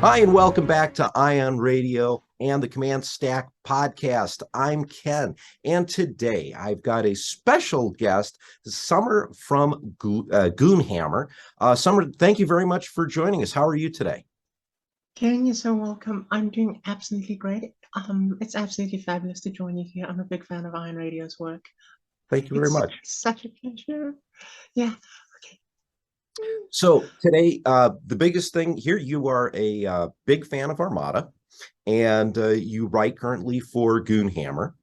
Hi, and welcome back to Ion Radio and the Command Stack podcast. I'm Ken, and today I've got a special guest, Summer from Goonhammer. Summer, thank you very much for joining us. How are you today? Ken, you're so welcome. I'm doing absolutely great. It's absolutely fabulous to join you here. I'm a big fan of Iron Radio's work. Thank you very It's much. such a pleasure. Yeah. Okay. So today, the biggest thing here, you are a big fan of Armada, and you write currently for Goonhammer.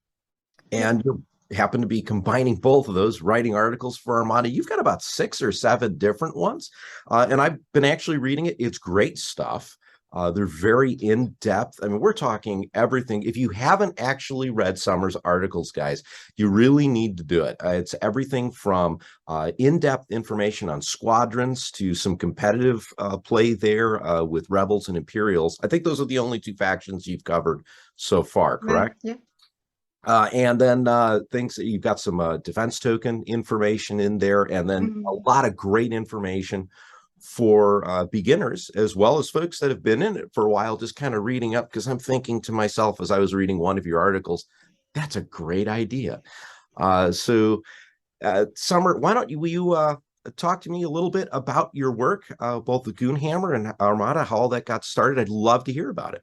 Yeah. And you happen to be combining both of those, writing articles for Armada. You've got about 6 or 7 different ones, and I've been actually reading it. It's great stuff. They're very in depth. I mean, we're talking everything. If you haven't actually read Summer's articles, guys, you really need to do it. It's everything from in depth information on squadrons to some competitive play there with Rebels and Imperials. I think those are the only two factions you've covered so far, Yeah. correct? Yeah. And then things that you've got some defense token information in there, and then a Mm. lot of great information for beginners as well as folks that have been in it for a while, just kind of reading up. Because I'm thinking to myself as I was reading one of your articles, that's a great idea. Summer, why don't you talk to me a little bit about your work, both the Goonhammer and Armada, how all that got started? I'd love to hear about it.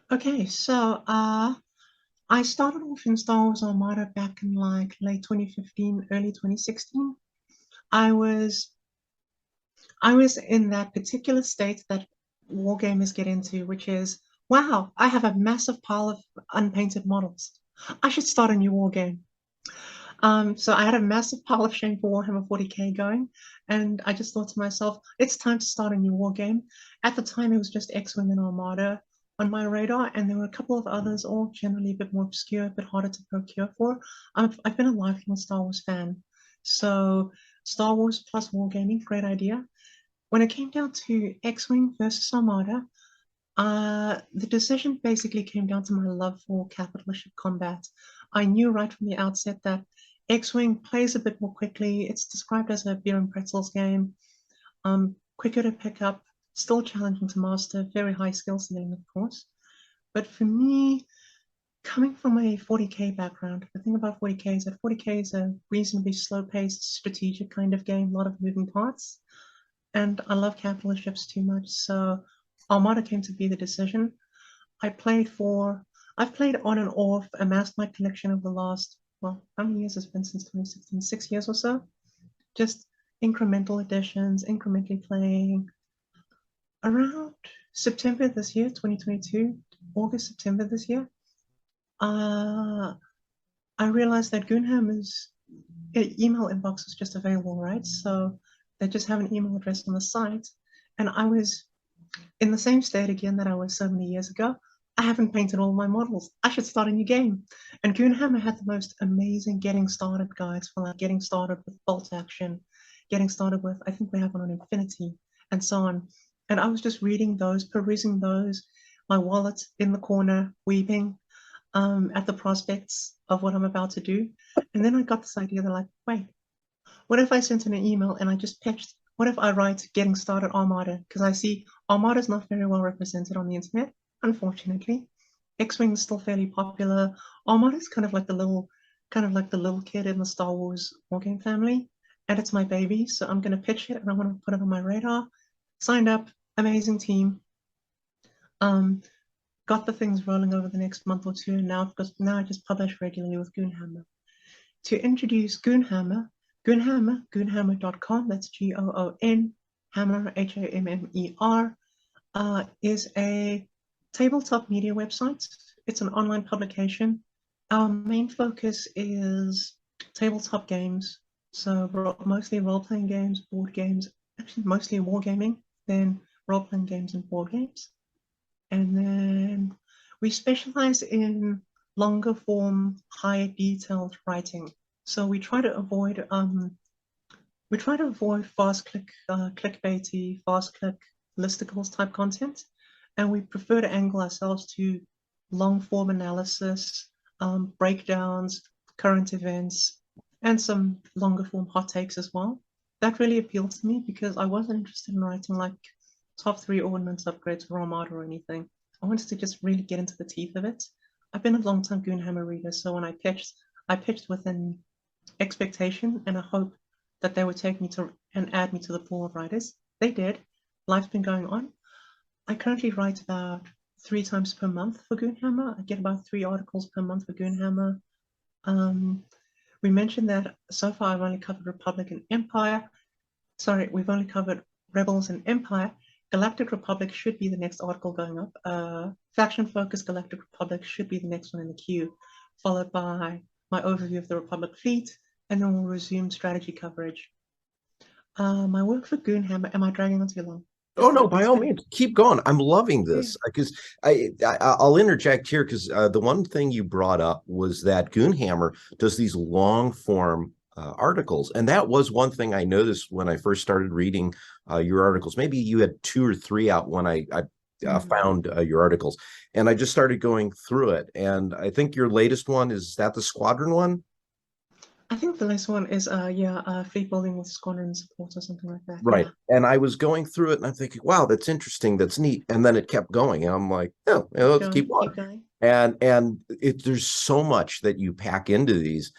Okay. So I started off in Star Wars Armada back in like late 2015, early 2016. I was I was in that particular state that wargamers get into, which is, wow, I have a massive pile of unpainted models. I should start a new war game. So I had a massive pile of shame for Warhammer 40k going, and I just thought to myself, it's time to start a new war game. At the time, it was just X-Wing and Armada on my radar, and there were a couple of others, all generally a bit more obscure, a bit harder to procure for. I've been a lifelong Star Wars fan, so Star Wars plus wargaming, great idea. When it came down to X-Wing versus Armada, the decision basically came down to my love for capital ship combat. I knew right from the outset that X-Wing plays a bit more quickly. It's described as a beer and pretzels game, quicker to pick up, still challenging to master, very high skill ceiling, of course. But for me, coming from a 40k background, the thing about 40k is that 40k is a reasonably slow-paced, strategic kind of game, a lot of moving parts, and I love capitalist ships too much. So Armada came to be the decision. I played for, I've played on and off, amassed my collection over the last, well, how many years has it been since 2016? 6 years or so. Just incremental additions, incrementally playing. Around September this year, 2022, August, September this year, uh, I realized that Goonhammer's email inbox is just available, right? So they just have an email address on the site. And I was in the same state again that I was so many years ago. I haven't painted all my models. I should start a new game. And Goonhammer had the most amazing getting started guides for like getting started with bolt action, getting started with, I think we have one on Infinity, and so on. And I was just reading those, perusing those, my wallet in the corner, weeping at the prospects of what I'm about to do. And then I got this idea that, like, wait, what if I sent in an email and I just pitched, what if I write getting started Armada? Because I see Armada is not very well represented on the internet, unfortunately. X-Wing is still fairly popular. Armada is kind of like the little kid in the Star Wars wargame family, and it's my baby, so I'm going to pitch it and I want to put it on my radar. Signed up, amazing team. Um, got the things rolling over the next month or two, and now I just publish regularly with Goonhammer. To introduce Goonhammer.com, that's Goon, Hammer, Hammer, is a tabletop media website. It's an online publication. Our main focus is tabletop games, so mostly role-playing games, board games, actually mostly wargaming, then role-playing games and board games. And then we specialize in longer form, higher detailed writing. So we try to avoid clickbaity, fast click listicles type content, and we prefer to angle ourselves to long form analysis, breakdowns, current events, and some longer form hot takes as well. That really appealed to me because I wasn't interested in writing like top three ordnance upgrades for Armada or anything. I wanted to just really get into the teeth of it. I've been a long-time Goonhammer reader, so when I pitched with an expectation and a hope that they would take me to and add me to the pool of writers. They did. Life's been going on. I currently write about 3 times per month for Goonhammer. I get about 3 articles per month for Goonhammer. We mentioned that so far I've only covered Republic and Empire. Sorry, we've only covered Rebels and Empire. Galactic Republic should be the next article going up. Faction-focused Galactic Republic should be the next one in the queue, followed by my overview of the Republic fleet, and then we'll resume strategy coverage. My work for Goonhammer, am I dragging on too long? Oh no, by all means, keep going. I'm loving this because I'll interject here because the one thing you brought up was that Goonhammer does these long form articles, and that was one thing I noticed when I first started reading your articles. Maybe you had 2 or 3 out when I found your articles, and I just started going through it. And I think your latest one is that the Squadron one. I think the next one is fleet building with squadron support or something like that. Right. Yeah. And I was going through it and I'm thinking, wow, that's interesting. That's neat. And then it kept going. And I'm like, oh, let's keep on. Keep going. And there's so much that you pack into these,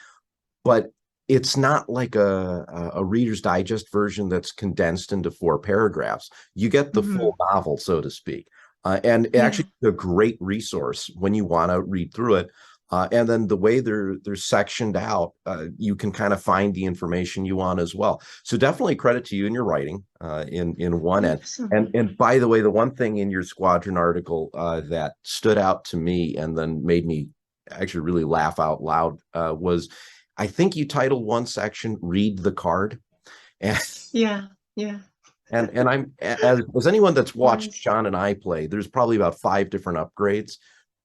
but it's not like a Reader's Digest version that's condensed into 4 paragraphs. You get the full novel, so to speak. And actually a great resource when you want to read through it. And then the way they're sectioned out, you can kind of find the information you want as well. So definitely credit to you in your writing in one end. And by the way, the one thing in your Squadron article that stood out to me and then made me actually really laugh out loud was, I think you titled one section "Read the Card." And yeah. And I'm as anyone that's watched John and I play, there's probably about 5 different upgrades.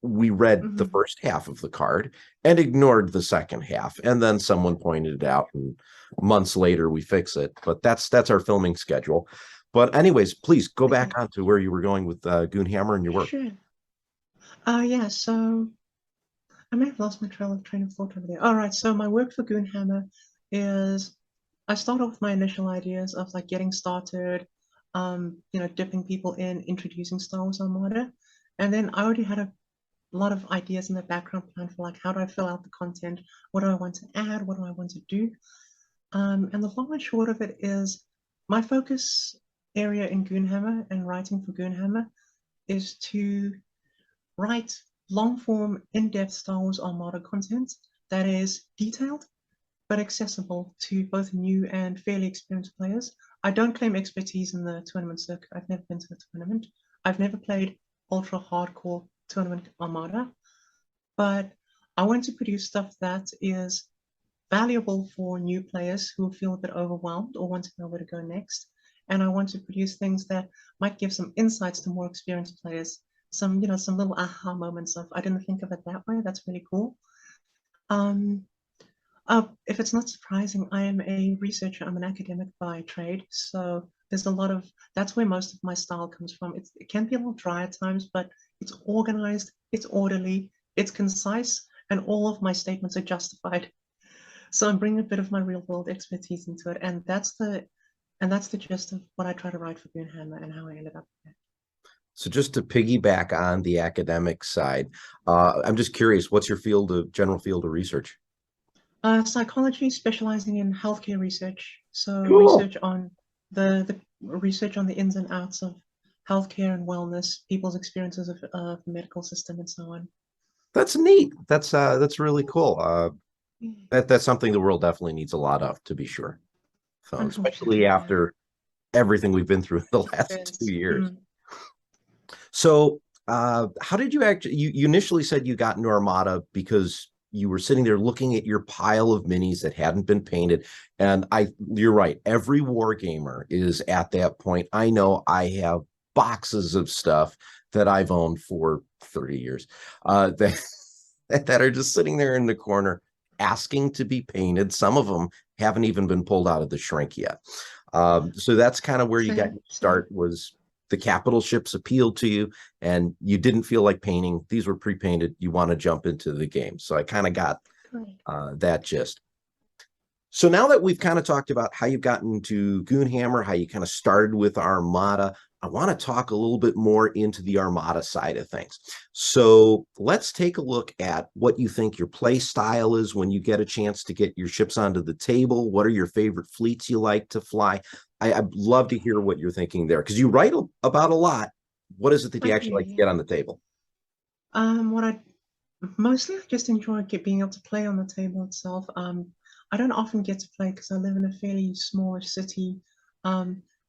We read the first half of the card and ignored the second half, and then someone pointed it out, and months later we fix it. But that's our filming schedule. But anyways, please go back on to where you were going with Goonhammer and your work. Sure. Yeah. So I may have lost my train of thought over there. All right. So my work for Goonhammer is I start off with my initial ideas of like getting started, dipping people in, introducing Star Wars Armada, and then I already had a lot of ideas in the background plan for like how do I fill out the content, what do I want to add, what do I want to do, and the long and short of it is my focus area in Goonhammer and writing for Goonhammer is to write long form in-depth Star Wars Armada content that is detailed but accessible to both new and fairly experienced players. I don't claim expertise in the tournament circuit. I've never been to a tournament. I've never played ultra hardcore tournament Armada, but I want to produce stuff that is valuable for new players who feel a bit overwhelmed or want to know where to go next. And I want to produce things that might give some insights to more experienced players, some little aha moments of I didn't think of it that way. That's really cool. If it's not surprising, I am a researcher. I'm an academic by trade, so there's a lot of that's where most of my style comes from. It can be a little dry at times, but it's organized, it's orderly, it's concise, and all of my statements are justified. So I'm bringing a bit of my real world expertise into it, and that's the gist of what I try to write for Goonhammer and how I ended up there. So just to piggyback on the academic side, I'm just curious, what's your general field of research? Psychology, specializing in healthcare research. So cool. Research on the research on the ins and outs of healthcare and wellness, people's experiences of the medical system, and so on. That's neat. That's really cool. That's something the world definitely needs a lot of, to be sure. So especially after everything we've been through in the last 2 years. So how did you actually? You initially said you got into Armada because you were sitting there looking at your pile of minis that hadn't been painted. And you're right. Every war gamer is at that point. I know I have boxes of stuff that I've owned for 30 years that are just sitting there in the corner asking to be painted. Some of them haven't even been pulled out of the shrink yet. So that's kind of where you got your start, was the capital ships appealed to you and you didn't feel like painting. These were pre-painted. You want to jump into the game. So I kind of got that gist. So now that we've kind of talked about how you've gotten to Goonhammer, how you kind of started with Armada, I want to talk a little bit more into the Armada side of things. So let's take a look at what you think your play style is when you get a chance to get your ships onto the table. What are your favorite fleets you like to fly? I'd love to hear what you're thinking there because you write about a lot. What is it that I you do, actually like to yeah. get on the table? What I mostly I just enjoy being able to play on the table itself. I don't often get to play because I live in a fairly smallish city.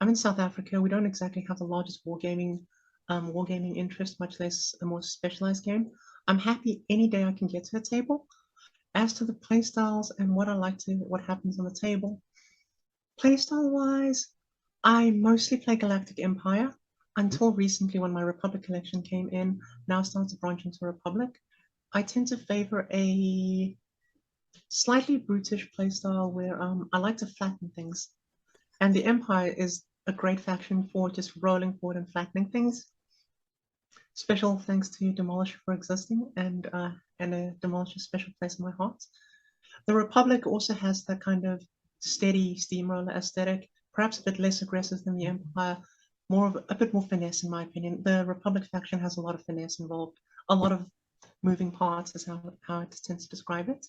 I'm in South Africa. We don't exactly have the largest wargaming interest, much less a more specialized game. I'm happy any day I can get to a table. As to the playstyles and what happens on the table, playstyle wise, I mostly play Galactic Empire until recently when my Republic collection came in. Now starts to branch into Republic. I tend to favor a slightly brutish playstyle where I like to flatten things. And the Empire is a great faction for just rolling forward and flattening things. Special thanks to Demolisher for existing and a Demolisher special place in my heart. The Republic also has that kind of steady steamroller aesthetic, perhaps a bit less aggressive than the Empire, more of a bit more finesse in my opinion. The Republic faction has a lot of finesse involved, a lot of moving parts is how I tend to describe it.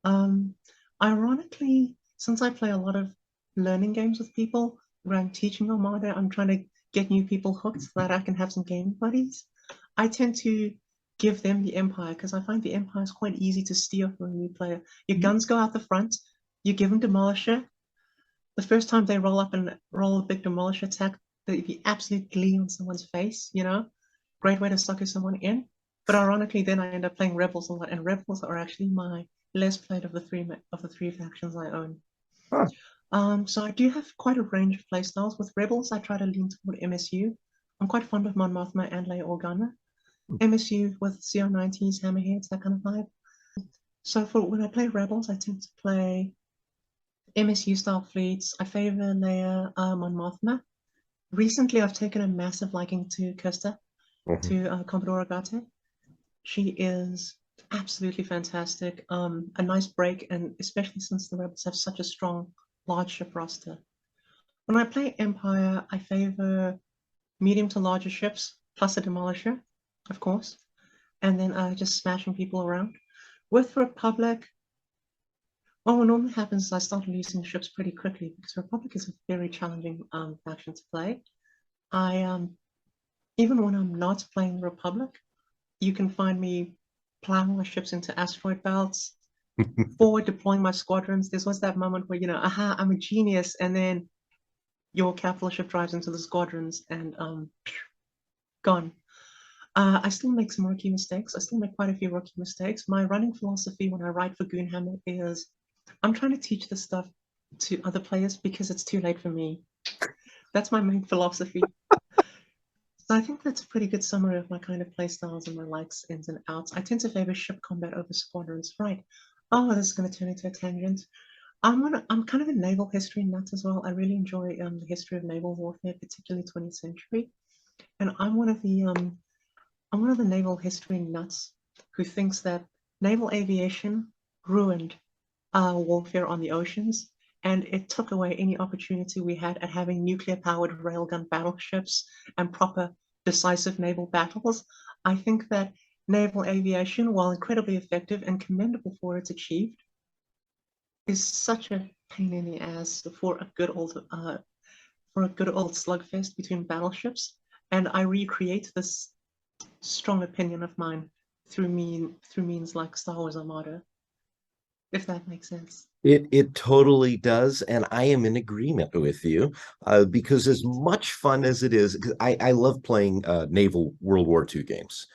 Um, Ironically, since I play a lot of learning games with people where I'm teaching Armada, I'm trying to get new people hooked so that I can have some gaming buddies. I tend to give them the Empire because I find the Empire is quite easy to steer for a new player. Your guns go out the front, you give them Demolisher. The first time they roll up and roll a big Demolisher attack, the absolute glee on someone's face, you know? Great way to sucker someone in. But ironically, then I end up playing Rebels a lot, and Rebels are actually my less played of the three factions I own. Huh. So I do have quite a range of playstyles. With Rebels, I try to lean toward MSU. I'm quite fond of Mon Mothma and Leia Organa. MSU with CR90s, Hammerheads, that kind of vibe. So for when I play Rebels, I tend to play MSU style fleets. I favor Leia Mon Mothma. Recently, I've taken a massive liking to Kirsta, Mhm. to Commodore Agate. She is absolutely fantastic. A nice break, and especially since the Rebels have such a strong large ship roster. When I play Empire, I favor medium to larger ships, plus a demolisher, of course, and then just smashing people around. With Republic, well, what normally happens is I start losing ships pretty quickly because Republic is a very challenging faction to play. I Even when I'm not playing Republic, you can find me plowing my ships into asteroid belts, forward deploying my squadrons. There's always that moment where, aha, I'm a genius, and then your capital ship drives into the squadrons and gone. I still make some rookie mistakes. I still make quite a few rookie mistakes. My running philosophy when I write for Goonhammer is I'm trying to teach this stuff to other players because it's too late for me. That's my main philosophy. So I think that's a pretty good summary of my kind of play styles and my likes, ins and outs. I tend to favor ship combat over squadrons, right? Oh, this is going to turn into a tangent. I'm kind of a naval history nut as well. I really enjoy the history of naval warfare, particularly 20th century. And I'm one of the naval history nuts who thinks that naval aviation ruined warfare on the oceans, and it took away any opportunity we had at having nuclear-powered railgun battleships and proper decisive naval battles. I think that naval aviation, while incredibly effective and commendable for its achieved, is such a pain in the ass for a good old slugfest between battleships. And I recreate this strong opinion of mine through means like Star Wars Armada, if that makes sense. It totally does, and I am in agreement with you because as much fun as it is, 'cause I love playing naval World War II games.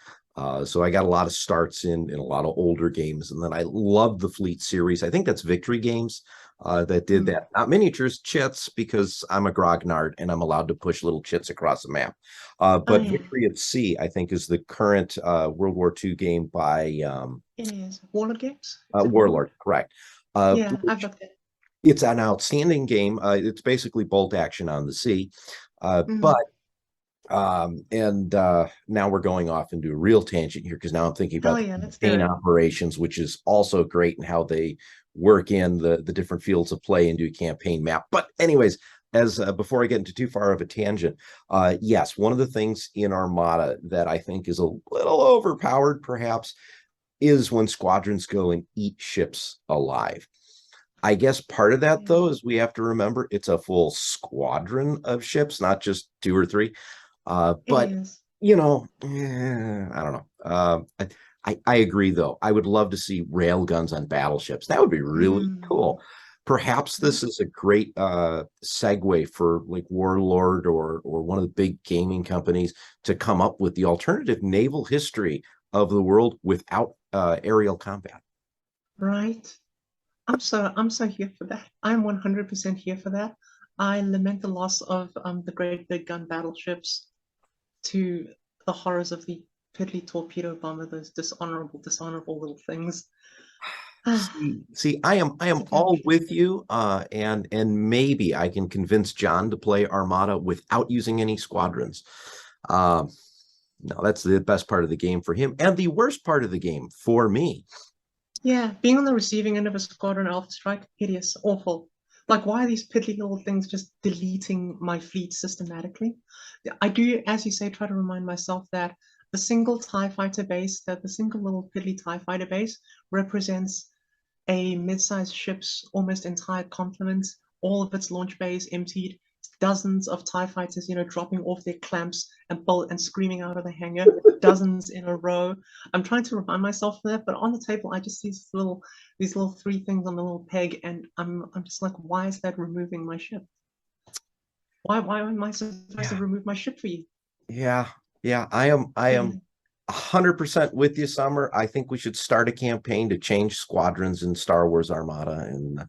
So I got a lot of starts in a lot of older games, and then I love the Fleet series. I think that's Victory Games that did Mm. that. Not miniatures, chits, because I'm a grognard and I'm allowed to push little chits across the map. Oh But yeah, Victory at Sea, I think, is the current World War II game by it is. Warlord Games? Is it Warlord? Warlord, correct. Yeah, I've Which looked at it. it's an outstanding game. It's basically bolt action on the sea. Mm. But and now we're going off into a real tangent here because now I'm thinking Hell about the yeah, let's do campaign it. operations, which is also great and how they work in the different fields of play into a campaign map. But anyways, as before I get into too far of a tangent, yes, one of the things in Armada that I think is a little overpowered, perhaps, is when squadrons go and eat ships alive. I guess part of that, Yeah, though, is we have to remember it's a full squadron of ships, not just two or three. it But is. I don't know. I agree, though. I would love to see rail guns on battleships. That would be really Mm, cool. Perhaps yeah. this is a great segue for like Warlord or one of the big gaming companies to come up with the alternative naval history of the world without aerial combat. Right. I'm so here for that. I'm 100% here for that. I lament the loss of the great big gun battleships to the horrors of the piddly torpedo bomber, those dishonorable little things. See, I am It's a very all with tragedy. you, and maybe I can convince John to play Armada without using any squadrons. Um, no, that's the best part of the game for him, and the worst part of the game for me. Yeah, being on the receiving end of a squadron alpha strike, hideous, awful. Like, why are these piddly little things just deleting my fleet systematically? I do, as you say, try to remind myself that the single TIE fighter base, that the single little piddly TIE fighter base represents a mid-sized ship's almost entire complement, all of its launch bays emptied, dozens of TIE fighters, dropping off their clamps and bolt and screaming out of the hangar, dozens in a row. I'm trying to remind myself of that, but on the table I just see these little three things on the little peg, and I'm just like, why is that removing my ship? Why am I supposed to Yeah, remove my ship for you? yeah, yeah. I am 100% with you, Summer. I think we should start a campaign to change squadrons in Star Wars Armada, and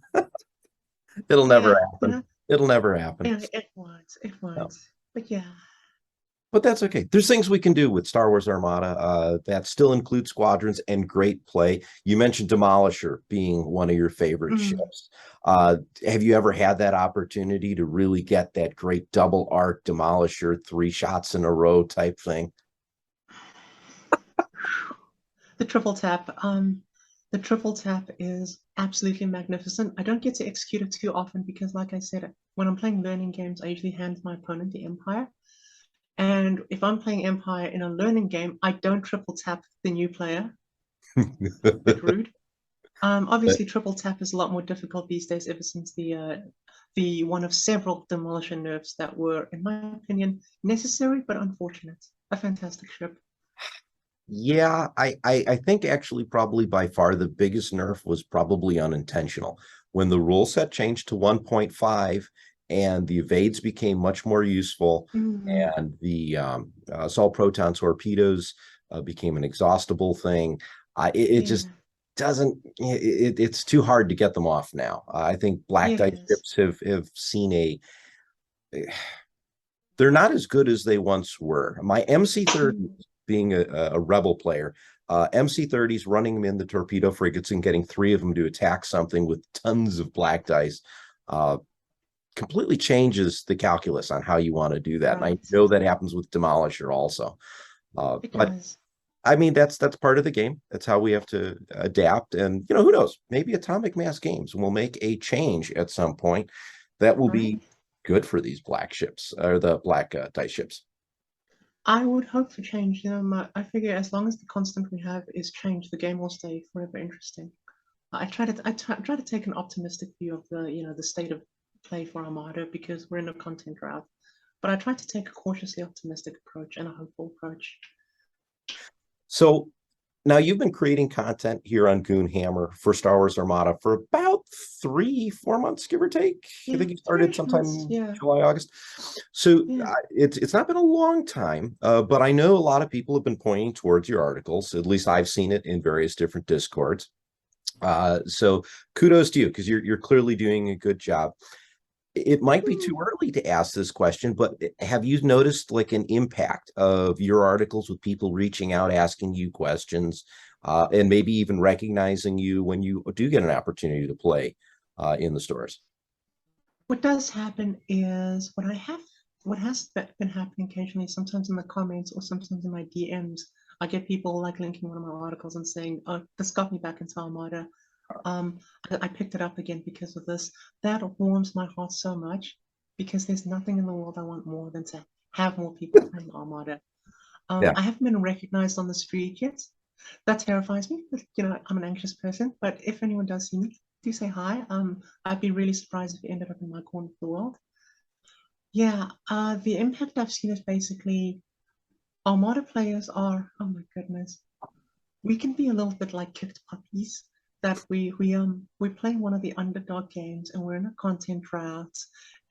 it'll never Yeah, happen. It'll never happen. it No. won't. But yeah. But that's okay. There's things we can do with Star Wars Armada that still include squadrons and great play. You mentioned Demolisher being one of your favorite Mm. ships. Have you ever had that opportunity to really get that great double arc Demolisher, three shots in a row type thing? The triple tap. The triple tap is absolutely magnificent. I don't get to execute it too often because, like I said, when I'm playing learning games, I usually hand my opponent the Empire. And if I'm playing Empire in a learning game, I don't triple tap the new player. Bit rude. Obviously, triple tap is a lot more difficult these days, ever since the one of several demolition nerfs that were, in my opinion, necessary but unfortunate. A fantastic ship. Yeah, I think actually probably by far the biggest nerf was probably unintentional. When the rule set changed to 1.5 and the evades became much more useful Mm, and the assault proton torpedoes became an exhaustible thing, it just yeah, it's too hard to get them off now. I think black dice yes. ships have seen they're not as good as they once were. My MC30, Mm. being a rebel player, MC30s running them in the torpedo frigates and getting three of them to attack something with tons of black dice uh, completely changes the calculus on how you want to do that. And I Right. know that happens with Demolisher also. It But does. I mean, that's part of the game. That's how we have to adapt. And who knows? Maybe Atomic Mass Games will make a change at some point that will Right. be good for these black ships or the black dice ships. I would hope for change. I figure as long as the constant we have is change, the game will stay forever interesting. I try to take an optimistic view of the state of play for Armada because we're in a content drought. But I try to take a cautiously optimistic approach and a hopeful approach. So now you've been creating content here on Goonhammer for Star Wars Armada for about 3, 4 months, give or take. I Yeah, think you started 3-ish months. sometime Yeah, July, August. So yeah. it's not been a long time, but I know a lot of people have been pointing towards your articles. At least I've seen it in various different discords. So kudos to you because you're clearly doing a good job. It might be too Hmm. early to ask this question, but have you noticed like an impact of your articles with people reaching out, asking you questions, and maybe even recognizing you when you do get an opportunity to play in the stores? What does happen is what has been happening occasionally, sometimes in the comments or sometimes in my DMs, I get people like linking one of my articles and saying, "Oh, this got me back into Armada. Um, I picked it up again because of this." That warms my heart so much. because there's nothing in the world I want more than to have more people playing Armada. Yeah. I haven't been recognized on the street yet. That terrifies me. I'm an anxious person, but if anyone does see me, do say hi. I'd be really surprised if it ended up in my corner of the world. Yeah, the impact I've seen is basically Armada players are, oh my goodness, we can be a little bit like kicked puppies that we play one of the underdog games and we're in a content drought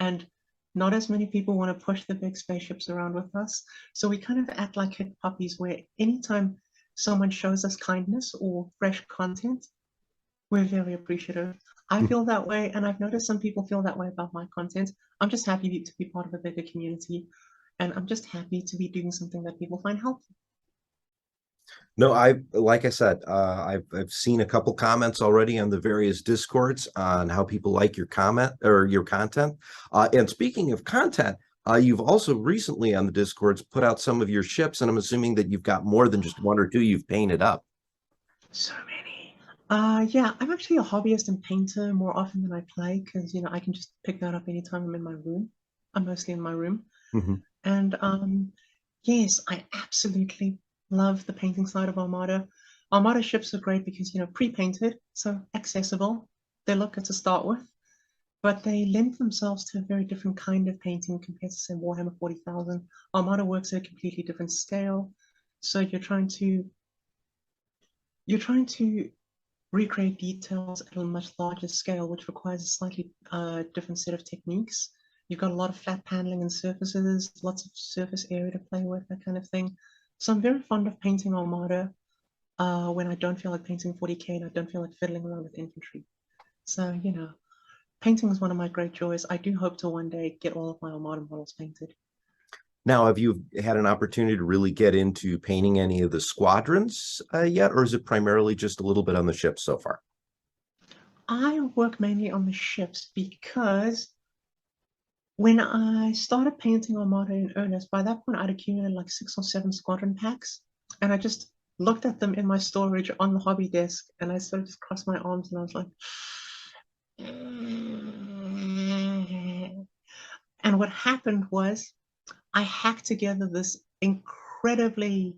and not as many people want to push the big spaceships around with us. So we kind of act like kicked puppies where anytime someone shows us kindness or fresh content, we're very appreciative. I feel that way, and I've noticed some people feel that way about my content. I'm just happy to be part of a bigger community, and I'm just happy to be doing something that people find helpful. No, like I said, I've seen a couple comments already on the various discords on how people like your comment or your content. And speaking of content, you've also recently on the discords put out some of your ships, and I'm assuming that you've got more than just one or two you've painted up. So many. Yeah, I'm actually a hobbyist and painter more often than I play because I can just pick that up anytime I'm in my room. I'm mostly in my room. Mhm. And yes, I absolutely love the painting side of Armada. Armada ships are great because, pre-painted, so accessible. They look good to start with, but they lend themselves to a very different kind of painting compared to, say, Warhammer 40,000. Armada works at a completely different scale. So you're trying to recreate details at a much larger scale, which requires a slightly different set of techniques. You've got a lot of flat paneling and surfaces, lots of surface area to play with, that kind of thing. So I'm very fond of painting Armada when I don't feel like painting 40K and I don't feel like fiddling around with infantry. So, painting is one of my great joys. I do hope to one day get all of my Armada models painted. Now, have you had an opportunity to really get into painting any of the squadrons yet, or is it primarily just a little bit on the ship so far? I work mainly on the ships because when I started painting Armada in earnest, by that point I'd accumulated like 6 or 7 squadron packs, and I just looked at them in my storage on the hobby desk, and I sort of just crossed my arms and I was like, and what happened was I hacked together this incredibly,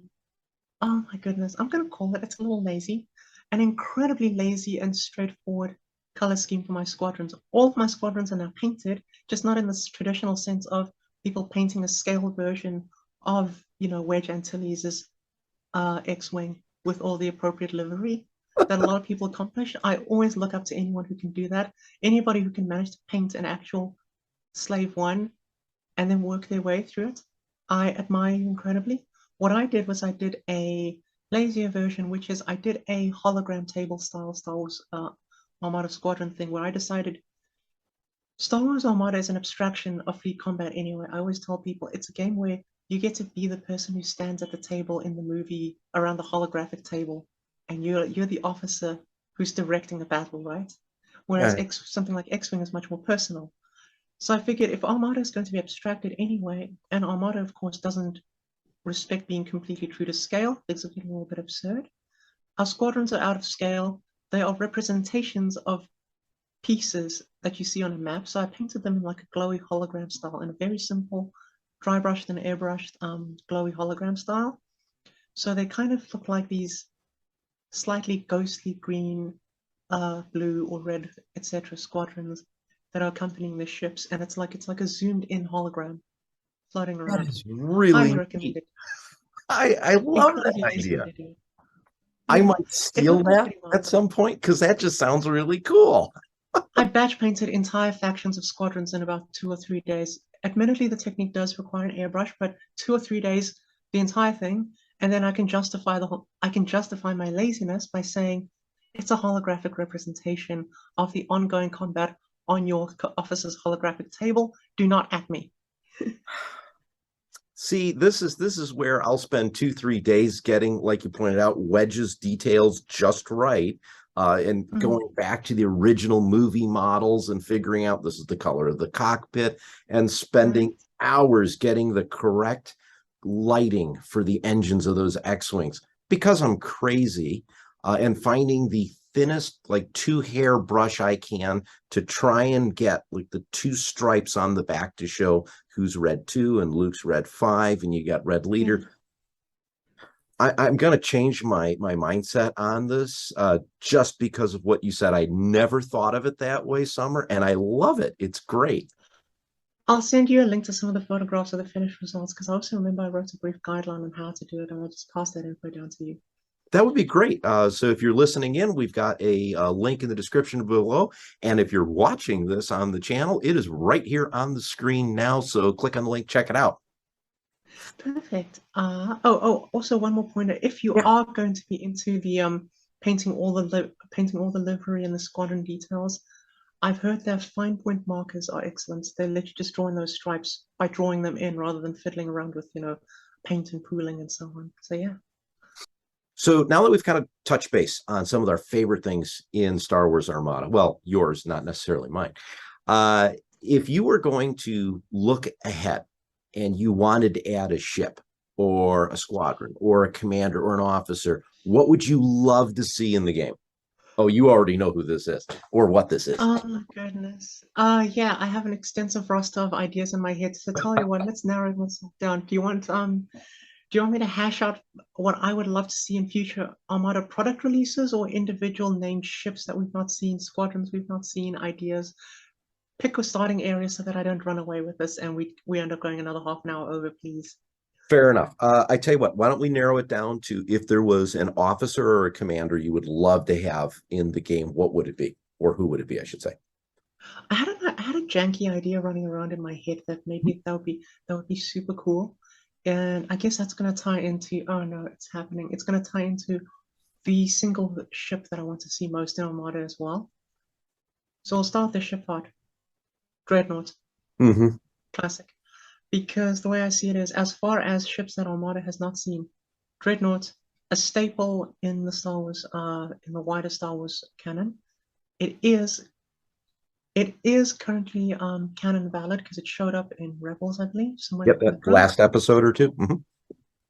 oh my goodness, I'm going to call it, it's a little lazy, an incredibly lazy and straightforward color scheme for my squadrons. All of my squadrons are now painted, just not in this traditional sense of people painting a scale version of, Wedge Antilles' X-Wing with all the appropriate livery that a lot of people accomplish. I always look up to anyone who can do that. Anybody who can manage to paint an actual Slave One and then work their way through it, I admire you incredibly. What I did was I did a lazier version, which is I did a hologram table style Star Wars Armada Squadron thing where I decided Star Wars Armada is an abstraction of fleet combat anyway. I always tell people it's a game where you get to be the person who stands at the table in the movie around the holographic table, and you're the officer who's directing the battle, right? Whereas Yeah. something like X-Wing is much more personal. So I figured if Armada is going to be abstracted anyway, and Armada, of course, doesn't respect being completely true to scale, things are getting a little bit absurd. Our squadrons are out of scale. They are representations of pieces that you see on a map. So I painted them in like a glowy hologram style in a very simple dry brushed and airbrushed glowy hologram style. So they kind of look like these slightly ghostly green, blue or red, etc. squadrons that are accompanying the ships, and it's like a zoomed in hologram floating That around. is Highly really neat. recommended. I love that Incredibly lazy way idea. to do it. I Yeah, might it steal took me that pretty at well. some point because that just sounds really cool. I batch painted entire factions of squadrons in about 2 or 3 days. Admittedly, the technique does require an airbrush, but 2 or 3 days, the entire thing, and then I can justify my laziness by saying it's a holographic representation of the ongoing combat on your officer's holographic table. Do not at me. See, this is where I'll spend 2, 3 days getting, like you pointed out, Wedge's details just right. And Mm, going back to the original movie models and figuring out this is the color of the cockpit and right. spending hours getting the correct lighting for the engines of those X-Wings because I'm crazy and finding the thinnest, like 2 hair brush I can to try and get like the 2 stripes on the back to show who's red 2 and Luke's red 5, and you got red leader. Yeah. I'm going to change my mindset on this just because of what you said. I never thought of it that way, Summer, and I love it. It's great. I'll send you a link to some of the photographs of the finished results because I also remember I wrote a brief guideline on how to do it, and I'll just pass that info down to you. That would be great. So if you're listening in, we've got a link in the description below. And if you're watching this on the channel, it is right here on the screen now. So click on the link, check it out. Perfect. Also one more pointer. If you Yeah. are going to be into the painting all the livery and the squadron details, I've heard that fine point markers are excellent. They let you just draw in those stripes by drawing them in rather than fiddling around with, paint and pooling and so on. So yeah. So now that we've kind of touched base on some of our favorite things in Star Wars Armada, well, yours, not necessarily mine. If you were going to look ahead and you wanted to add a ship or a squadron or a commander or an officer, what would you love to see in the game? Oh, you already know who this is or what this is. Oh my goodness. Yeah, I have an extensive roster of ideas in my head. So tell you what, let's narrow this down. Do you want me to hash out what I would love to see in future Armada product releases or individual named ships that we've not seen, squadrons we've not seen, ideas? Pick a starting area so that I don't run away with this and we end up going another half an hour over, please. Fair enough. I tell you what, why don't we narrow it down to if there was an officer or a commander you would love to have in the game, what would it be? Or who would it be, I should say. I had a janky idea running around in my head that maybe that would be super cool. And I guess that's gonna tie into, oh no, it's happening. It's gonna tie into the single ship that I want to see most in Armada as well. So I'll start with the ship part. Dreadnought, Mm-hmm. classic. Because the way I see it is, as far as ships that Armada has not seen, Dreadnought, a staple in the Star Wars, in the wider Star Wars canon. It is currently canon valid because it showed up in Rebels, I believe, somewhere Yep, in the that code. last episode or 2. Mm-hmm.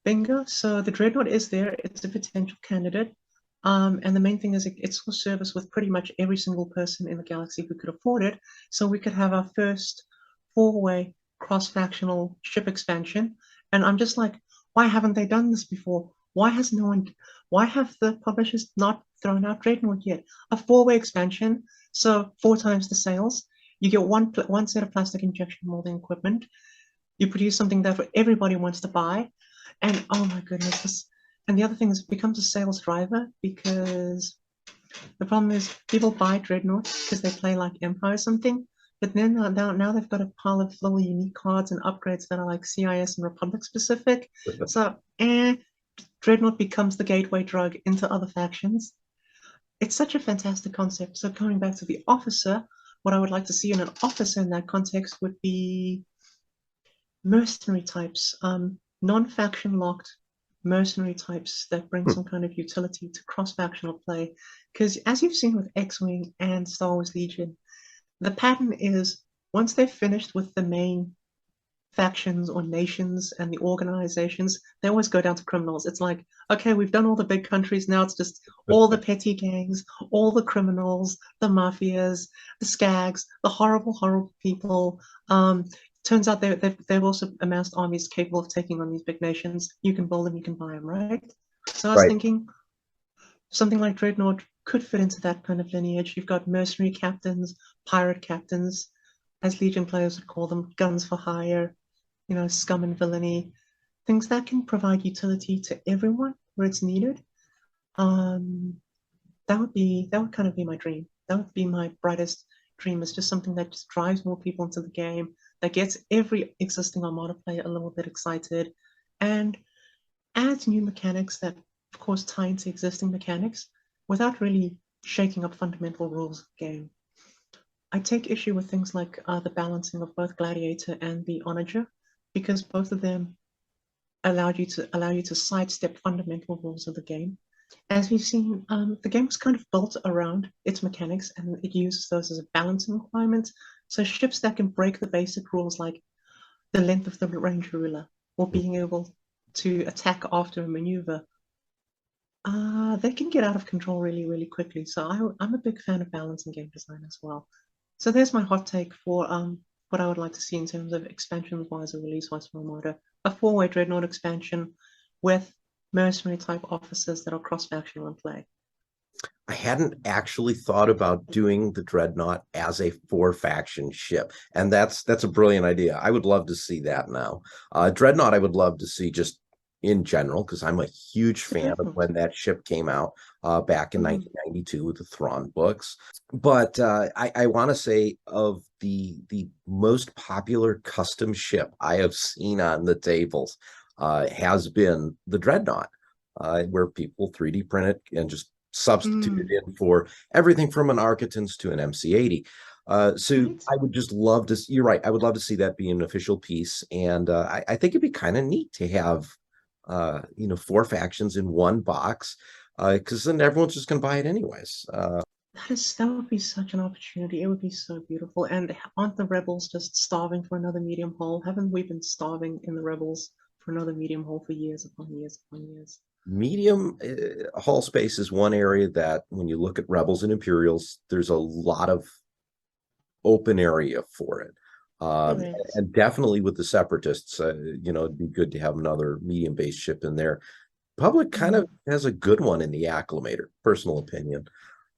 Bingo. So the Dreadnought is there. It's a potential candidate. And the main thing is it's for service with pretty much every single person in the galaxy who could afford it. So we could have our first 4-way cross-factional ship expansion. And I'm just like, why haven't they done this before? Why have the publishers not thrown out Dreadnought yet? A 4-way expansion, so 4 times the sales. You get one set of plastic injection molding equipment. You produce something that everybody wants to buy. And oh my goodness, and the other thing is it becomes a sales driver because the problem is people buy Dreadnought because they play like Empire or something, but then now they've got a pile of little unique cards and upgrades that are like CIS and Republic specific. So Dreadnought becomes the gateway drug into other factions. It's such a fantastic concept. So coming back to the officer, what I would like to see in an officer in that context would be mercenary types, non-faction locked mercenary types that bring some kind of utility to cross-factional play. Because as you've seen with X-Wing and Star Wars Legion, the pattern is once they've finished with the main factions or nations and the organizations, they always go down to criminals. It's like, okay, we've done all the big countries, now it's just all the petty gangs, all the criminals, the mafias, the skags, the horrible, horrible people. Turns out they've also amassed armies capable of taking on these big nations. You can build them, you can buy them, right? So I was Right. thinking something like Dreadnought could fit into that kind of lineage. You've got mercenary captains, pirate captains, as Legion players would call them, guns for hire, scum and villainy, things that can provide utility to everyone where it's needed. That would kind of be my dream. That would be my brightest dream. Is just something that just drives more people into the game, that gets every existing Armada player a little bit excited, and adds new mechanics that, of course, tie into existing mechanics without really shaking up fundamental rules of the game. I take issue with things like the balancing of both Gladiator and the Onager, because both of them allow you to sidestep fundamental rules of the game. As we've seen, the game was kind of built around its mechanics, and it uses those as a balancing requirement. So ships that can break the basic rules, like the length of the range ruler, or being able to attack after a maneuver, They can get out of control really, really quickly. So I'm a big fan of balance in game design as well. So there's my hot take for what I would like to see in terms of expansions wise or release wise for Armada. A four-way Dreadnought expansion with mercenary type officers that are cross-factional in play. I hadn't actually thought about doing the Dreadnought as a four faction ship, and that's a brilliant idea. I would love to see that now. Dreadnought, I would love to see just in general because I'm a huge The fan of Dreadnought. when that ship came out back in Mhm. 1992 with the Thrawn books. But I want to say of the most popular custom ship I have seen on the tables has been the Dreadnought, where people 3D print it and just substituted Mm, in for everything from an Architans to an MC80. So right? I would just love to. You're right. I would love to see that be an official piece, and I think it'd be kind of neat to have, four factions in one box, because then everyone's just going to buy it anyways. That would be such an opportunity. It would be so beautiful. And aren't the rebels just starving for another medium hull? Haven't we been starving in the rebels for another medium hull for years upon years upon years? Medium hull space is one area that, when you look at Rebels and Imperials, there's a lot of open area for it. Um, There is. and definitely with the separatists, it'd be good to have another medium-based ship in there. Public kind of Mm. has a good one in the Acclimator, personal opinion.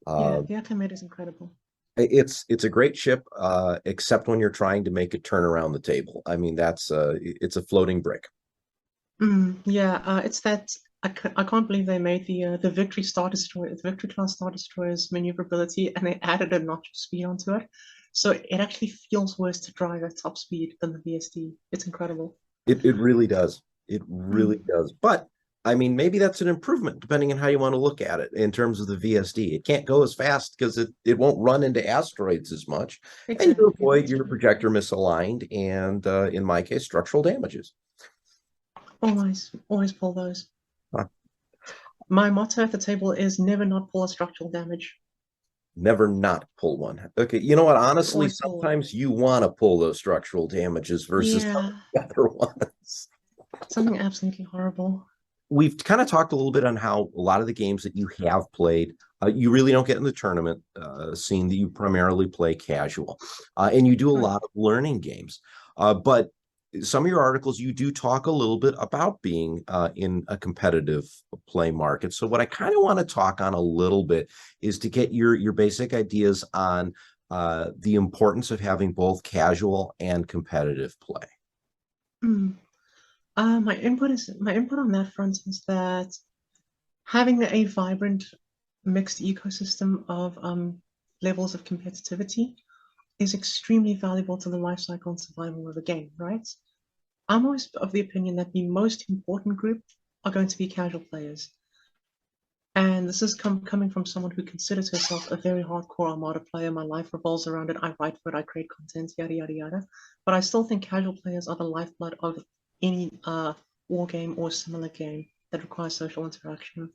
Yeah, Uh, the Acclimate is incredible. it's a great ship, except when you're trying to make it turn around the table. I mean, it's a floating brick. Yeah, it's that I can't believe they made the Victory Star Destroyer, the Victory class Star Destroyer's maneuverability, and they added a notch of speed onto it. So it actually feels worse to drive at top speed than the VSD. It's incredible. It really does. It really Mm, does. But I mean, maybe that's an improvement depending on how you want to look at it in terms of the VSD. It can't go as fast because it won't run into asteroids as much, and you exactly, avoid that's your true. projector misaligned and, in my case, structural damages. Always, always pull those. Huh. My motto at the table is never not pull a structural damage. Never not pull one. Okay, you know what? Honestly, Always pull one. sometimes you want to pull those structural damages versus some of Yeah, the other ones. something absolutely horrible. We've kind of talked a little bit on how a lot of the games that you have played, you really don't get in the tournament scene, that you primarily play casual, and you do a lot Correct. of learning games. But some of your articles, you do talk a little bit about being in a competitive play market. So what I kind of want to talk on a little bit is to get your basic ideas on the importance of having both casual and competitive play. Mm. My input on that front is that having a vibrant mixed ecosystem of levels of competitivity is extremely valuable to the life cycle and survival of a game, right? I'm always of the opinion that the most important group are going to be casual players. And this is coming from someone who considers herself a very hardcore Armada player. My life revolves around it. I write for it, I create content, yada, yada, yada. But I still think casual players are the lifeblood of any war game or similar game that requires social interaction.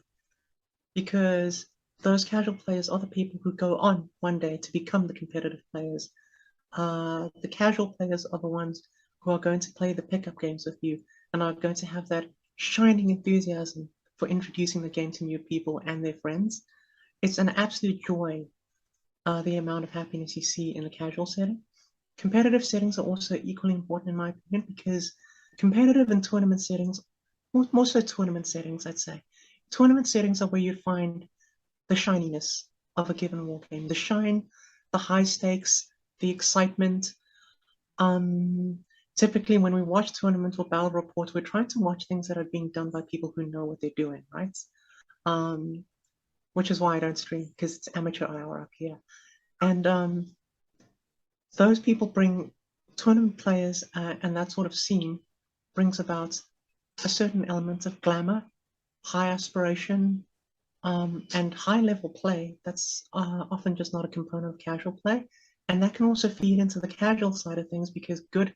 Because those casual players are the people who go on one day to become the competitive players. The casual players are the ones who are going to play the pickup games with you and are going to have that shining enthusiasm for introducing the game to new people and their friends. It's an absolute joy, the amount of happiness you see in the casual setting. Competitive settings are also equally important, in my opinion, because competitive and tournament settings, more so tournament settings, I'd say. Tournament settings are where you find the shininess of a given war game, the shine, the high stakes, the excitement. Um, Typically, when we watch tournaments or battle reports, we're trying to watch things that are being done by people who know what they're doing, right? Um, which is why I don't stream because it's amateur hour up here. And those people bring tournament players and that sort of scene brings about a certain element of glamour, high aspiration, and high level play that's often just not a component of casual play. And that can also feed into the casual side of things because good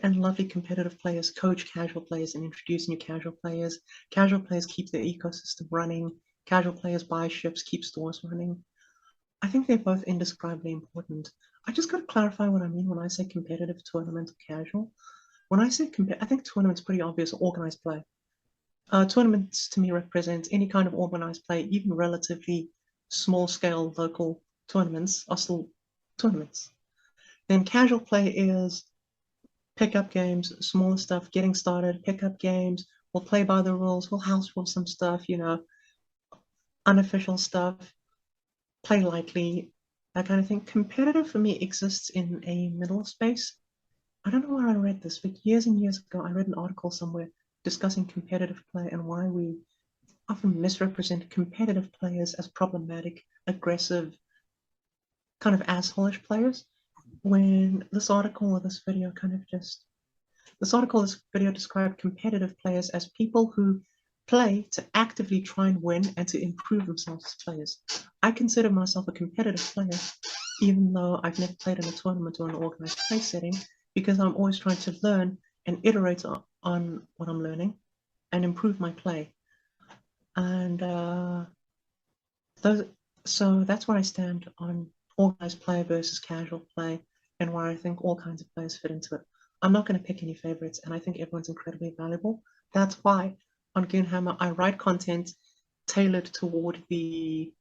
and lovely competitive players coach casual players and introduce new casual players. Casual players keep the ecosystem running. Casual players buy ships, keep stores running. I think they're both indescribably important. I just got to clarify what I mean when I say competitive, tournament, or casual. When I say I think tournament's pretty obvious, organized play. Tournaments to me represent any kind of organized play, even relatively small scale local tournaments are still tournaments. Then casual play is pickup games, smaller stuff, getting started, pickup games. We'll play by the rules, we'll house rule some stuff, you know, unofficial stuff, play lightly, that kind of thing. Competitive for me exists in a middle space. I don't know where I read this, but years and years ago, I read an article somewhere discussing competitive play and why we often misrepresent competitive players as problematic, aggressive, kind of assholeish players. When this article or this video kind of just this article, this video described competitive players as people who play to actively try and win and to improve themselves as players. I consider myself a competitive player, even though I've never played in a tournament or an organized play setting, because I'm always trying to learn and iterate on what I'm learning and improve my play. And so that's where I stand on organized play versus casual play and where I think all kinds of players fit into it. I'm not going to pick any favorites, and I think everyone's incredibly valuable. That's why on Goonhammer, I write content tailored toward the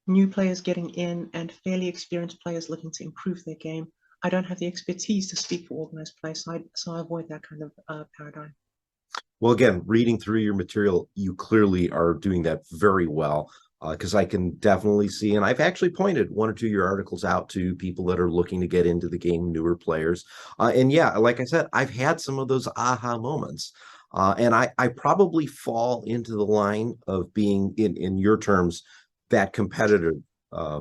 new players getting in and fairly experienced players looking to improve their game. I don't have the expertise to speak for organized play, so I avoid that kind of paradigm. Well, again, reading through your material, you clearly are doing that very well, because I can definitely see, and I've actually pointed one or two of your articles out to people that are looking to get into the game, newer players. And yeah, like I said, I've had some of those aha moments. And I probably fall into the line of being, in your terms, that competitive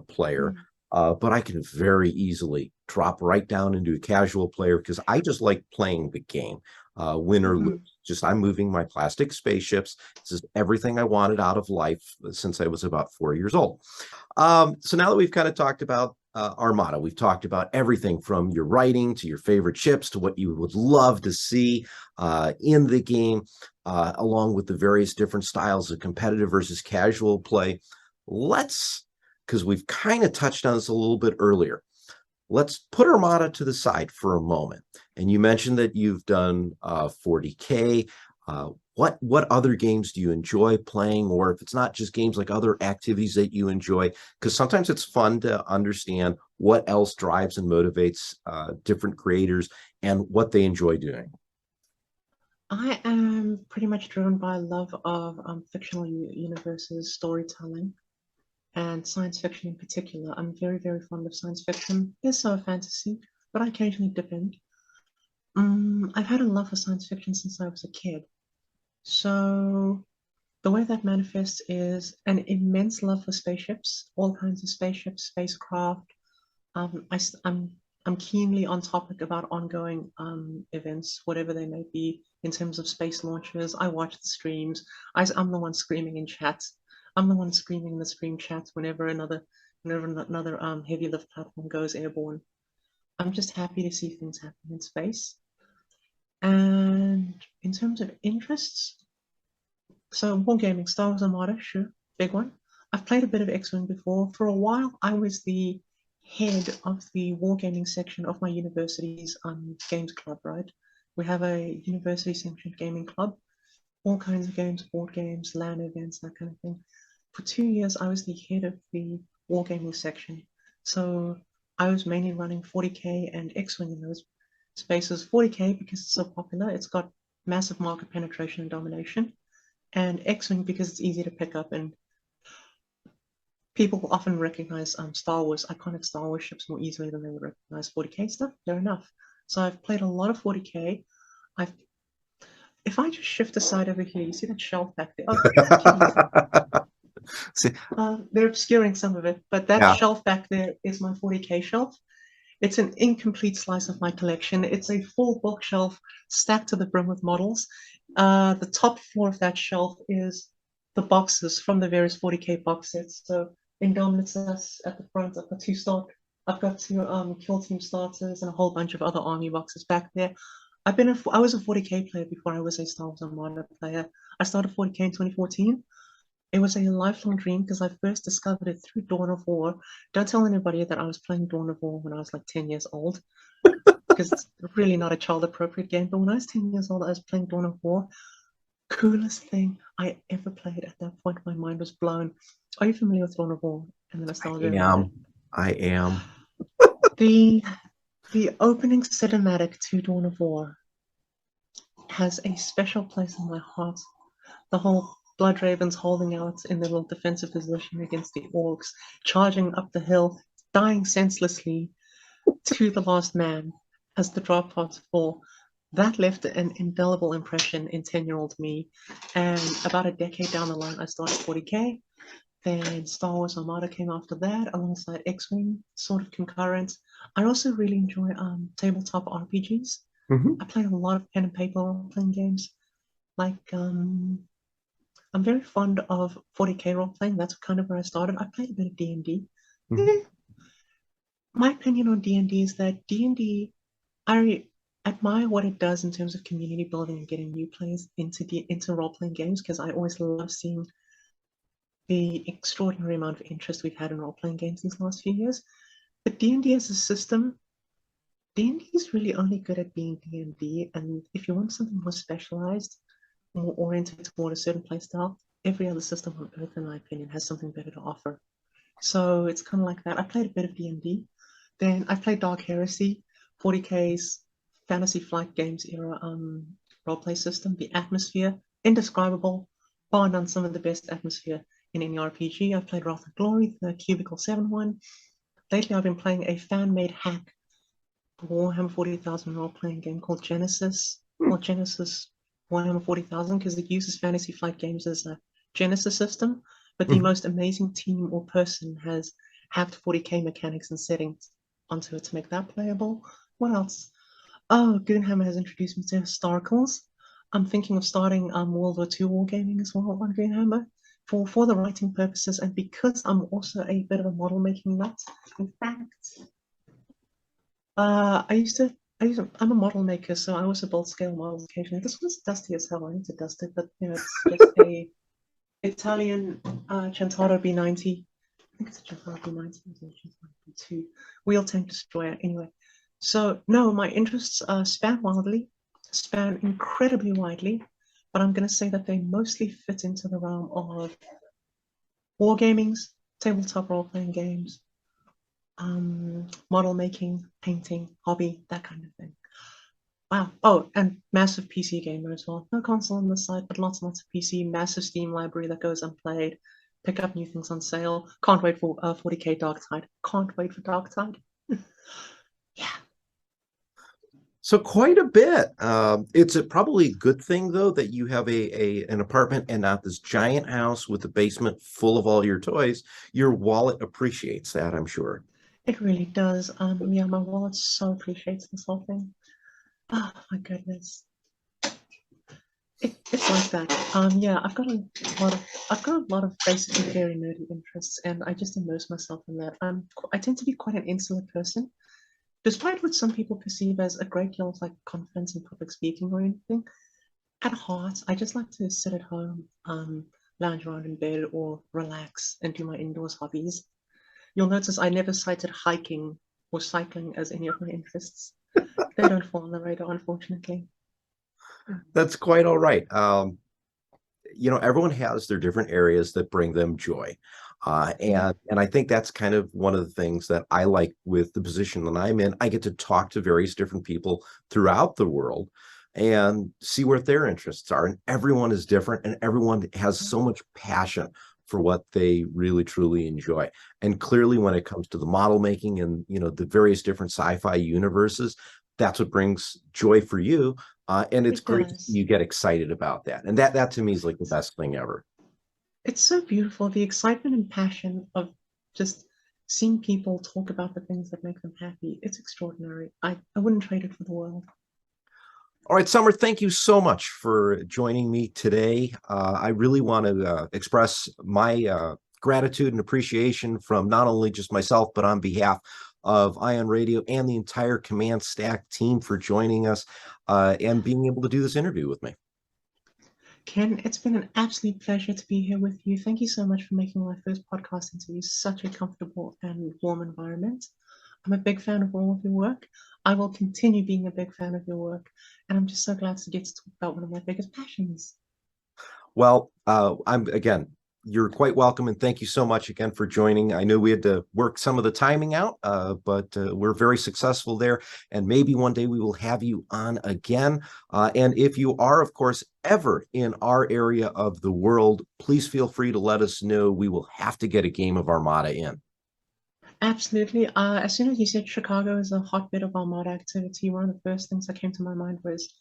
player. Mm. But I can very easily drop right down into a casual player because I just like playing the game, win or lose. Mm-hmm. Just I'm moving my plastic spaceships. This is everything I wanted out of life since I was about 4 years old. So now that we've kind of talked about Armada, we've talked about everything from your writing to your favorite ships to what you would love to see in the game, along with the various different styles of competitive versus casual play. Because we've kind of touched on this a little bit earlier, let's put Armada to the side for a moment. And you mentioned that you've done 40K. What other games do you enjoy playing? Or if it's not just games, like other activities that you enjoy? Because sometimes it's fun to understand what else drives and motivates different creators and what they enjoy doing. I am pretty much driven by a love of fictional universes, storytelling, and science fiction in particular. I'm very, very fond of science fiction. Yes, so fantasy, but I occasionally dip in. I've had a love for science fiction since I was a kid. So the way that manifests is an immense love for spaceships, all kinds of spaceships, spacecraft. I'm keenly on topic about ongoing events, whatever they may be, in terms of space launches. I watch the streams. I'm the one screaming in chat. I'm the one screaming in the stream chats whenever another heavy lift platform goes airborne. I'm just happy to see things happen in space. And in terms of interests, so wargaming, Star Wars Armada, sure, big one. I've played a bit of X-Wing before. For a while, I was the head of the wargaming section of my university's games club, right? We have a university-sanctioned gaming club, all kinds of games, board games, LAN events, that kind of thing. For 2 years, I was the head of the wargaming section. So I was mainly running 40K and X-Wing in those spaces. 40K, because it's so popular, it's got massive market penetration and domination. And X-Wing, because it's easy to pick up and people will often recognize iconic Star Wars ships more easily than they would recognize 40K stuff. Fair enough. So I've played a lot of 40K. If I just shift aside over here, you see that shelf back there? Oh, See, they're obscuring some of it, but that yeah. shelf back there is my 40K shelf. It's an incomplete slice of my collection. It's a full bookshelf stacked to the brim with models. The top floor of that shelf is the boxes from the various 40K box sets. So Indomitus at the front. I've got two Kill Team starters and a whole bunch of other army boxes back there. I was a 40K player before I was a Star Wars Armada player. I started 40K in 2014. It was a lifelong dream because I first discovered it through Dawn of War. Don't tell anybody that I was playing Dawn of War when I was like 10 years old, because it's really not a child appropriate game. But when I was 10 years old, I was playing Dawn of War. coolest thing I ever played. At that point, my mind was blown. Are you familiar with Dawn of War and the I nostalgia around it? am. I am. The the opening cinematic to Dawn of War has a special place in my heart. The whole Blood Ravens holding out in their little defensive position against the orcs, charging up the hill, dying senselessly to the last man as the drop pods fall. That left an indelible impression in 10-year-old me. And about a decade down the line, I started 40K. Then Star Wars Armada came after that, alongside X-Wing, sort of concurrent. I also really enjoy tabletop RPGs. Mhm. I play a lot of pen and paper role-playing games. Like, I'm very fond of 40K role-playing. That's kind of where I started. I played a bit of D&D. Mhm. Eh, my opinion on D&D is that D&D, I admire what it does in terms of community building and getting new players into role-playing games, because I always love seeing the extraordinary amount of interest we've had in role-playing games these last few years. But D&D as a system, D&D is really only good at being D&D, and if you want something more specialized, more oriented toward a certain playstyle, every other system on Earth, in my opinion, has something better to offer. So it's kind of like that. I played a bit of D&D. Then I played Dark Heresy, 40K's Fantasy Flight Games era roleplay system. The atmosphere, indescribable, bar none some of the best atmosphere in any RPG. I've played Wrath of Glory, the Cubicle 7 one. Lately, I've been playing a fan-made hack Warhammer 40,000 role-playing game called Genesis, or Genesis Warhammer 40,000, because it uses Fantasy Flight Games as a Genesis system, but the Mhm. most amazing team or person has hacked 40K mechanics and settings onto it to make that playable. What else? Oh, Goonhammer has introduced me to historicals. I'm thinking of starting World War II wargaming as well on Goonhammer for the writing purposes, and because I'm also a bit of a model making nut. In fact, I'm a model maker, so I also build scale models occasionally. This one's dusty as hell. I need to dust it, but it's just a Italian Centauro B90. I think it's a Centauro B90, it's a Centauro B2 wheel tank destroyer. Anyway, so no, my interests span incredibly widely, but I'm going to say that they mostly fit into the realm of wargamings, tabletop role-playing games, model making, painting, hobby, that kind of thing. Wow. Oh, and massive PC gamer as well. No console on this side, but lots and lots of PC, massive Steam library that goes unplayed. Pick up new things on sale. Can't wait for 40K Dark Tide. Can't wait for Dark Tide. Yeah. So quite a bit. It's probably a good thing though that you have an apartment and not this giant house with a basement full of all your toys. Your wallet appreciates that, I'm sure. It really does. Yeah, my wallet so appreciates this whole thing. Oh my goodness. It's like that. Yeah, I've got a lot of basically very nerdy interests, and I just immerse myself in that. I tend to be quite an insular person, despite what some people perceive as a great deal of like confidence in public speaking or anything. At heart, I just like to sit at home, lounge around in bed, or relax and do my indoors hobbies. You'll notice I never cited hiking or cycling as any of my interests. They don't fall on the radar, unfortunately. That's quite all right. Everyone has their different areas that bring them joy. Yeah, And I think that's kind of one of the things that I like with the position that I'm in. I get to talk to various different people throughout the world and see what their interests are. And everyone is different and everyone has so much passion for what they really truly enjoy. And clearly when it comes to the model making and the various different sci-fi universes, that's what brings joy for you. And it's it great to see does. you get excited about that. And that to me is like the best thing ever. It's so beautiful, the excitement and passion of just seeing people talk about the things that make them happy. It's extraordinary. I wouldn't trade it for the world. All right, Summer, thank you so much for joining me today. I really want to express my gratitude and appreciation from not only just myself, but on behalf of Ion Radio and the entire Command Stack team for joining us and being able to do this interview with me. Ken, it's been an absolute pleasure to be here with you. Thank you so much for making my first podcast interview such a comfortable and warm environment. I'm a big fan of all of your work. I will continue being a big fan of your work, and I'm just so glad to get to talk about one of my biggest passions. Well, you're quite welcome, and thank you so much again for joining. I know we had to work some of the timing out, but we're very successful there, and maybe one day we will have you on again. And if you are, of course, ever in our area of the world, please feel free to let us know. We will have to get a game of Armada in. Absolutely. As soon as you said Chicago is a hotbed of Armada activity, one of the first things that came to my mind was,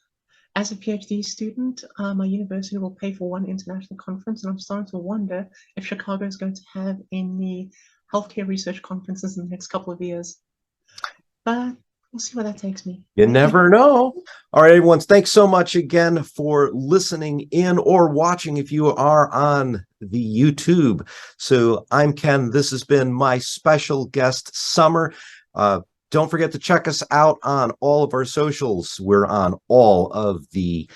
as a PhD student, my university will pay for one international conference, and I'm starting to wonder if Chicago is going to have any healthcare research conferences in the next couple of years. But we'll see where that takes me. You never know. All right, everyone. Thanks so much again for listening in or watching if you are on the YouTube. So I'm Ken. This has been my special guest, Summer. Don't forget to check us out on all of our socials. We're on all of the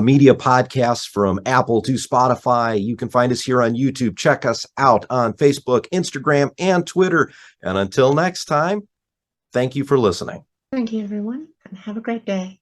media podcasts from Apple to Spotify. You can find us here on YouTube. Check us out on Facebook, Instagram, and Twitter. And until next time, thank you for listening. Thank you, everyone, and have a great day.